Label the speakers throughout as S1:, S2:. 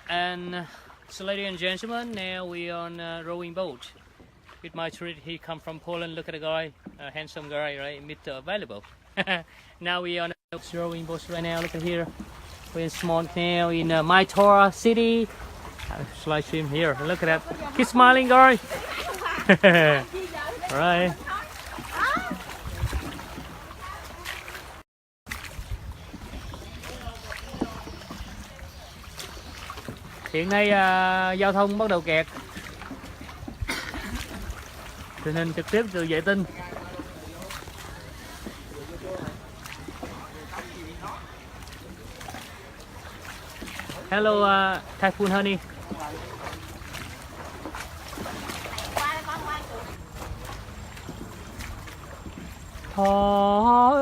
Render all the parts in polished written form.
S1: And so, ladies and gentlemen, now we on a rowing boat with my tourist. He come from Poland. Look at the guy, a handsome guy, right? Mr. Available. Now we on a rowing boat right now. Look at here. We're in small now in Maitora City. Slide stream here. Look at that. Keep smiling, guy. Right. Hiện nay giao thông bắt đầu kẹt. Tình hình trực tiếp từ vệ tinh. Hello, Typhoon Honey. Thỏ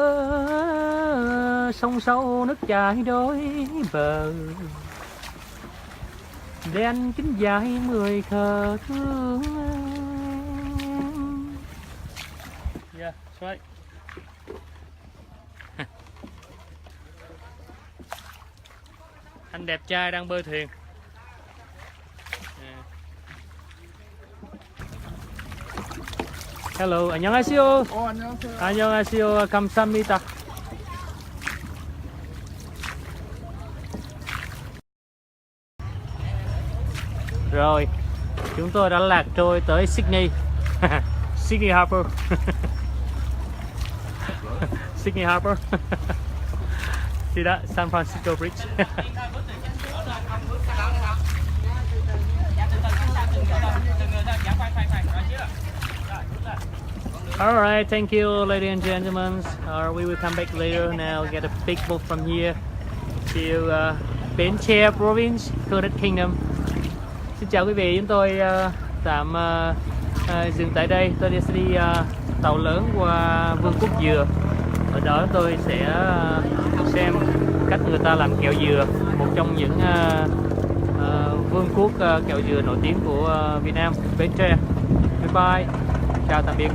S1: sông sâu nước chảy đôi bờ, đen kính dài 10 khờ thương. Yeah, that's right. Anh đẹp trai đang bơi thuyền. Hello, 안녕하세요.
S2: 안녕하세요.
S1: 안녕하세요. 감사합니다. Rồi, chúng tôi đã lạc trôi tới Sydney. Sydney Harbour. Sydney Harbour. See that? San Francisco Bridge. Alright, thank you, ladies and gentlemen. We will come back later. Now get a big boat from here to Bến Tre Province, United Kingdom. Xin chào quý vị, chúng tôi tạm dừng tại đây. Tôi sẽ đi tàu lớn qua Vương quốc Dừa. Ở đó tôi sẽ xem cách người ta làm kẹo dừa, một trong những vương quốc kẹo dừa nổi tiếng của Việt Nam, Bến Tre. Bye bye, chào tạm biệt.